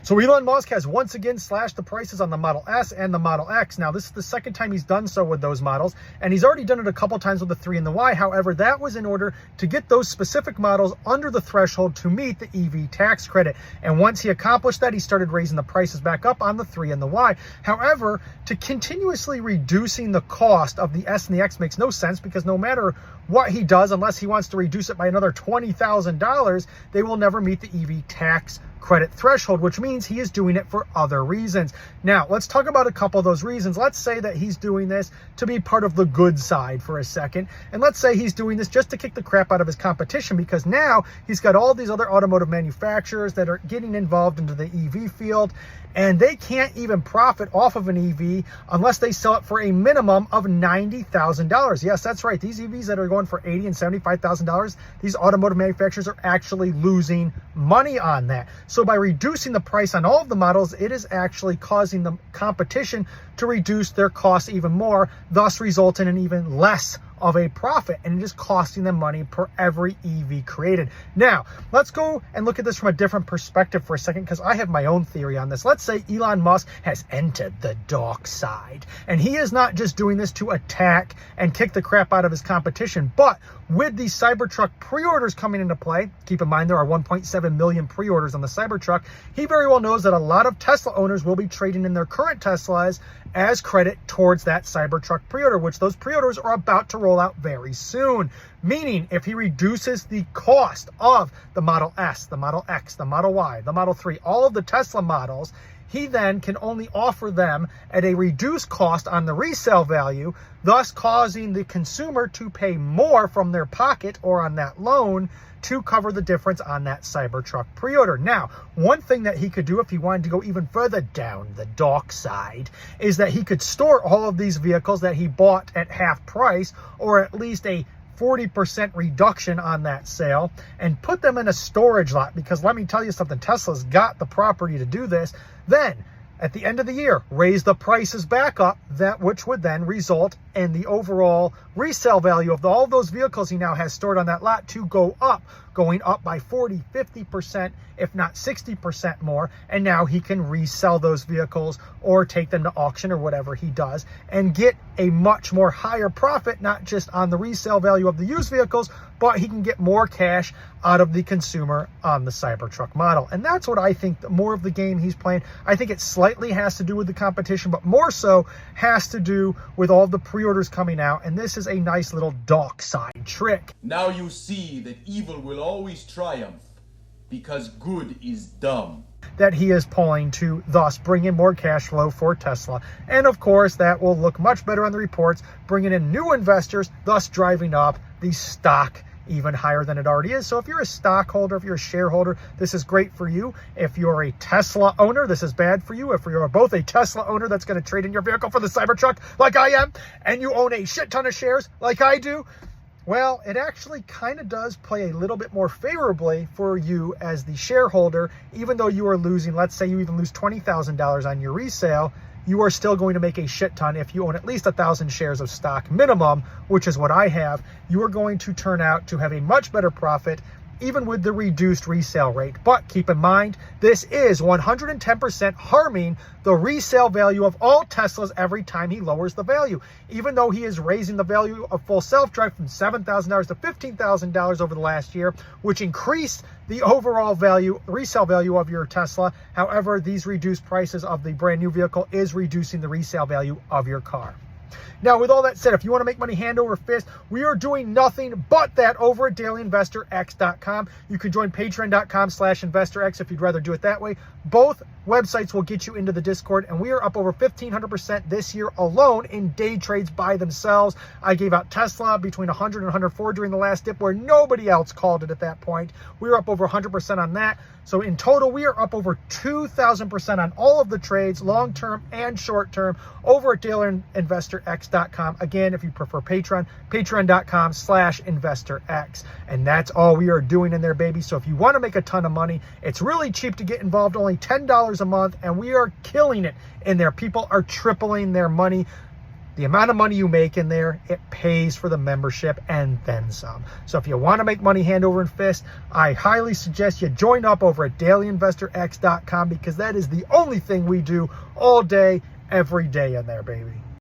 So Elon Musk has once again slashed the prices on the Model S and the Model X. Now, this is the second time he's done so with those models, and he's already done it a couple times with the 3 and the Y. However, that was in order to get those specific models under the threshold to meet the EV tax credit. And once he accomplished that, he started raising the prices back up on the 3 and the Y. However, to continuously reducing the cost of the S and the X makes no sense, because no matter what he does, unless he wants to reduce it by another $20,000, they will never meet the EV tax credit threshold, which means he is doing it for other reasons. Now, let's talk about a couple of those reasons. Let's say that he's doing this to be part of the good side for a second. And let's say he's doing this just to kick the crap out of his competition, because now he's got all these other automotive manufacturers that are getting involved into the EV field, and they can't even profit off of an EV unless they sell it for a minimum of $90,000. Yes, that's right. These EVs that are going for $80,000 and $75,000, these automotive manufacturers are actually losing money on that. So by reducing the price on all of the models, it is actually causing the competition to reduce their costs even more, thus resulting in even less of a profit, and it is costing them money per every EV created. Now, let's go and look at this from a different perspective for a second, because I have my own theory on this. Let's say Elon Musk has entered the dark side, and he is not just doing this to attack and kick the crap out of his competition, but with the Cybertruck pre-orders coming into play, keep in mind there are 1.7 million pre-orders on the Cybertruck, he very well knows that a lot of Tesla owners will be trading in their current Teslas as credit towards that Cybertruck pre-order, which those pre-orders are about to roll out very soon. Meaning, if he reduces the cost of the Model S, the Model X, the Model Y, the Model 3, all of the Tesla models, he then can only offer them at a reduced cost on the resale value, thus causing the consumer to pay more from their pocket or on that loan to cover the difference on that Cybertruck pre-order. Now, one thing that he could do if he wanted to go even further down the dark side is that he could store all of these vehicles that he bought at half price, or at least a 40% reduction on that sale, and put them in a storage lot, because let me tell you something, Tesla's got the property to do this. Then at the end of the year, raise the prices back up, that which would then result in the overall resale value of all those vehicles he now has stored on that lot to go up, going up by 40, 50%, if not 60% more. And now he can resell those vehicles or take them to auction or whatever he does and get a much more higher profit, not just on the resale value of the used vehicles, but he can get more cash out of the consumer on the Cybertruck model. And that's what I think more of the game he's playing. I think it slightly has to do with the competition, but more so has to do with all the pre-orders coming out. And this is a nice little dark side trick. Now you see that evil will always triumph, because good is dumb. That he is pulling to thus bring in more cash flow for Tesla. And of course, that will look much better on the reports, bringing in new investors, thus driving up the stock even higher than it already is. So if you're a stockholder, if you're a shareholder, this is great for you. If you're a Tesla owner, this is bad for you. If you're both a Tesla owner that's going to trade in your vehicle for the Cybertruck like I am, and you own a shit ton of shares like I do, well, it actually kind of does play a little bit more favorably for you as the shareholder. Even though you are losing, let's say you even lose $20,000 on your resale, you are still going to make a shit ton. If you own at least 1,000 shares of stock minimum, which is what I have, you are going to turn out to have a much better profit, even with the reduced resale rate. But keep in mind, this is 110% harming the resale value of all Teslas every time he lowers the value. Even though he is raising the value of full self-drive from $7,000 to $15,000 over the last year, which increased the overall value, resale value of your Tesla. However, these reduced prices of the brand new vehicle is reducing the resale value of your car. Now, with all that said, if you want to make money hand over fist, we are doing nothing but that over at dailyinvestorx.com. You can join patreon.com/investorx if you'd rather do it that way. Both websites will get you into the Discord, and we are up over 1,500% this year alone in day trades by themselves. I gave out Tesla between 100 and 104 during the last dip, where nobody else called it at that point. We were up over 100% on that. So in total, we are up over 2,000% on all of the trades, long-term and short-term, over at dailyinvestorx.com. Again, if you prefer Patreon, patreon.com/investorx. And that's all we are doing in there, baby. So if you want to make a ton of money, it's really cheap to get involved, only $10 a month, and we are killing it in there. People are tripling their money. the amount of money you make in there, it pays for the membership and then some. So if you want to make money hand over fist, I highly suggest you join up over at dailyinvestorx.com, because that is the only thing we do all day, every day in there, baby.